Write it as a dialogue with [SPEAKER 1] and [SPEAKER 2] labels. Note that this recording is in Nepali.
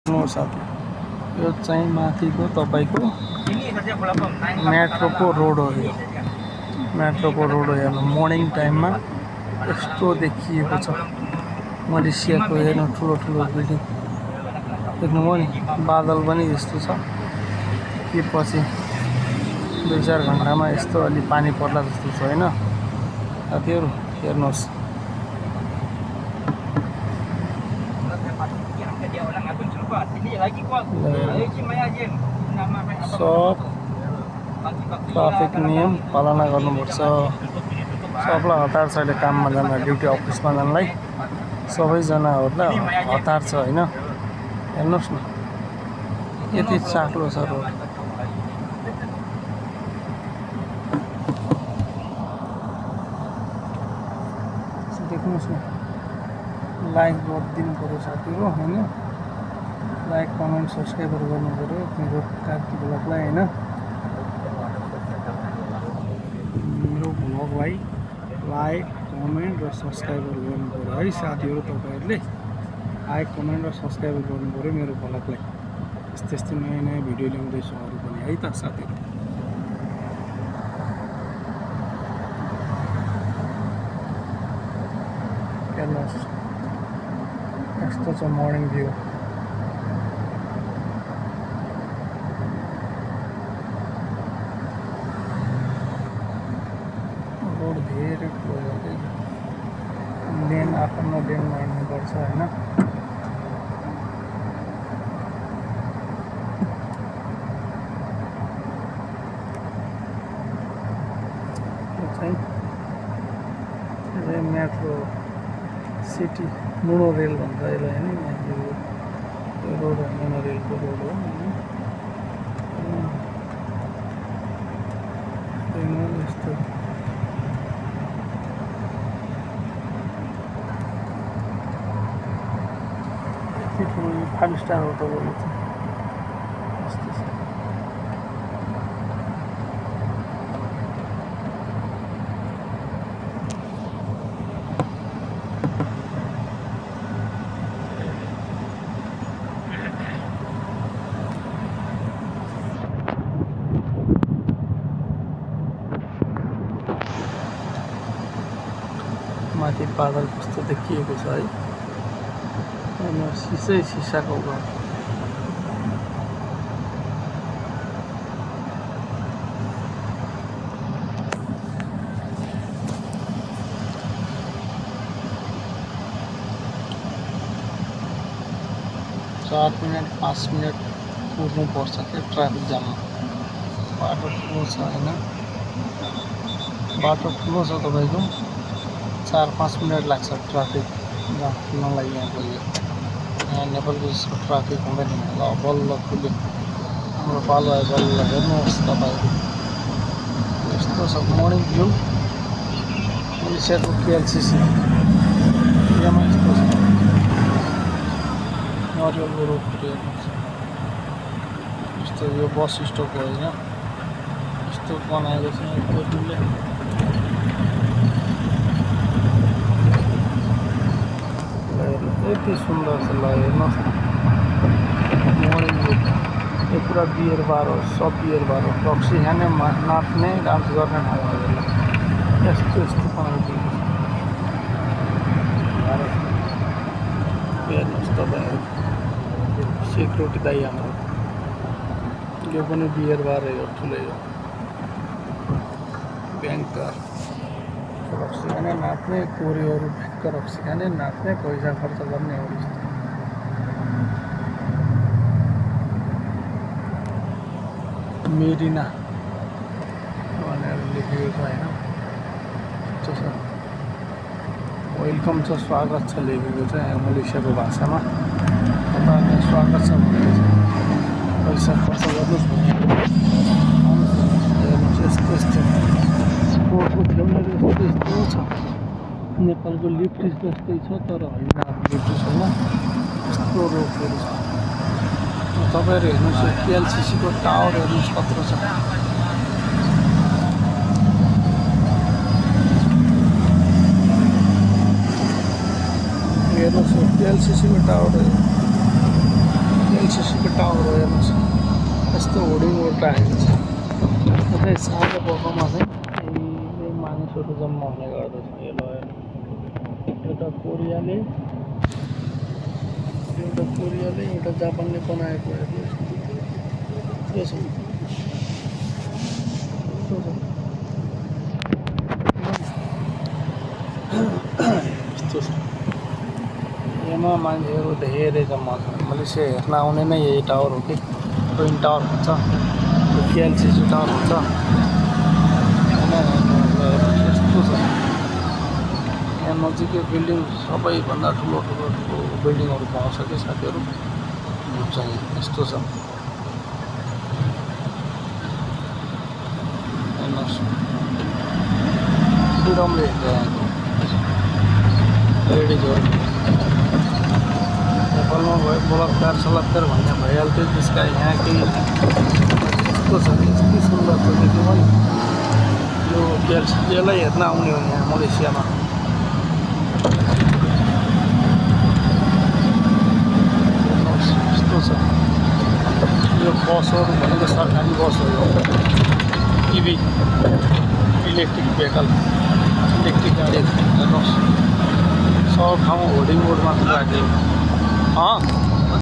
[SPEAKER 1] साथी यो चाहिँ माथिको तपाईँको मेट्रोको रोड हो। यो मेट्रोको रोड हो। हेर्नु मर्निङ टाइममा यस्तो देखिएको छ। मलेसियाको हेर्नु ठुलो ठुलो बिल्डिङ देख्नुभयो नि। बादल पनि यस्तो छ कि पछि 2-4 घन्टामा यस्तो अलि पानी पर्ला जस्तो छ होइन साथीहरू। हेर्नुहोस् सब ट्राफिक नियम पालना गर्नुपर्छ। सबलाई हतार छ अहिले काममा जाँदा, ड्युटी अफिसमा जानलाई सबैजनाहरूलाई हतार छ होइन। हेर्नुहोस् न यति चाक्लो छ रोड। देख्नुहोस् न, लाइक गरिदिनु पऱ्यो साथीहरू होइन। लाइक कमेन्ट सब्सक्राइबहरू गर्नु पऱ्यो मेरो कार्की भ्लगलाई होइन। मेरो भ्लगलाई लाइक कमेन्ट र सब्सक्राइबर गर्नु पऱ्यो है साथीहरू। तपाईँहरूले लाइक कमेन्ट र सब्सक्राइबर गर्नु पऱ्यो मेरो भ्लगलाई। यस्तै यस्तै नयाँ नयाँ भिडियो ल्याउँदैछु अरू पनि है त साथीहरू। हेर्नुहोस् यस्तो छ मर्निङ भ्यू। रोड धेरै ठुलो छ, लेन आफ्नो लेनमा हिँड्नुपर्छ होइन। यो चाहिँ मेट्रो सिटी मोनो रेल भन्छ यसलाई होइन। यो रोड हो मोनो रेलको रोड हो होइन। यस्तो 5 स्टार होटल हो। माथि बादल कस्तो देखिएको छ है। सिसाको घर। चार मिनट 5 मिनट कुर्नुपर्छ क्या ट्राफिक जाममा। बाटो ठुलो छ होइन। बाटो ठुलो छ तपाईँको 4-5 मिनट लाग्छ ट्राफिक नलाई यहाँको। यहाँ नेपालको जस्तो ट्राफिक हुँदैन। ल बल्ल खुल्यो हाम्रो पालो आयो बल्ल। हेर्नुहोस् तपाईँहरू यस्तो छ मर्निङ भ्यू मलेसियाको KLCC एरियामा यस्तो छ। नरिवलको रोडहरू हेर्नुहोस् यस्तो। यो बस स्टप हो होइन। यस्तो बनाएको छ टोटलले। यति सुन्दर छ। ल हेर्नुहोस् न मर्निङ भ्यू। यो पुरा बियर बार हो, सब बियर बार हो। रक्सी खाने नाच्ने डान्स गर्ने ठाउँ हो। यस्तो यस्तो बनाइदिएको छ। हेर्नुहोस् तपाईँहरू सेक्युरिटी दाइ हाम्रो। यो पनि बियर बार हो ठुलै हो। ब्याङ्कर रक्सी खाने नाच्ने, कोरेहरू भ्याक्क रक्सी खाने नाच्ने, पैसा खर्च गर्ने हो। मेरिना भनेर लेखेको छ होइन। यस्तो छ वेलकम छ, स्वागत छ लेखेको छ यहाँ मलेसियाको भाषामा। तपाईँहरूलाई स्वागत छ भनेको छ। पैसा खर्च गर्नुहोस् भनेको। हेर्नुहोस् यस्तो यस्तो रोडको छेउमा यस्तो यस्तो छ। नेपालको लिफ्ट जस्तै छ तर होइन, लिफ्ट छैन। यस्तो रोडहरू छ। तपाईँहरू हेर्नुहोस् यो KLCC को टावर हेर्नुहोस् कत्रो छ। हेर्नुहोस् KLCC को टावर एनसिसीको टावर हो हेर्नुहोस् यस्तो होर्डिङहरू राखेको छ यतै सानो बगानमा चाहिँ यही मानिसहरू जम्मा हुने गर्दछ यो ल एउटा कोरियाले एउटा जापानले बनाएको हेर्नुहोस् के छ यस्तो छ यसमा मान्छेहरू धेरै जम्मा छ मलेसिया हेर्न आउने नै यही टावर हो कि ट्विन टावर हुन्छ केएलसिसी टावर हुन्छ यस्तो छ यहाँ नजिकै बिल्डिङ सबैभन्दा ठुलो बिल्डिङहरू पाउँछ कि साथीहरू हुन्छ यहाँ यस्तो छ हेर्नुहोस् फ्रिडमले हेर्छ यहाँको लेडिजहरू नेपालमा भयो बलात्कार सलात्कार भन्ने भइहाल्थ्यो त्यसका यहाँ केही यस्तो छ यति सुन्दर छ देख्नु पनि यो यसलाई हेर्न आउने हो यहाँ मलेसियामा यस्तो छ यो बसहरू भनेको सरकारी बस हो यो इभी इलेक्ट्रिक भेहिकल इलेक्ट्रिक गाडी हेर्नुहोस् सब ठाउँमा होर्डिङ बोर्ड मात्र राखेको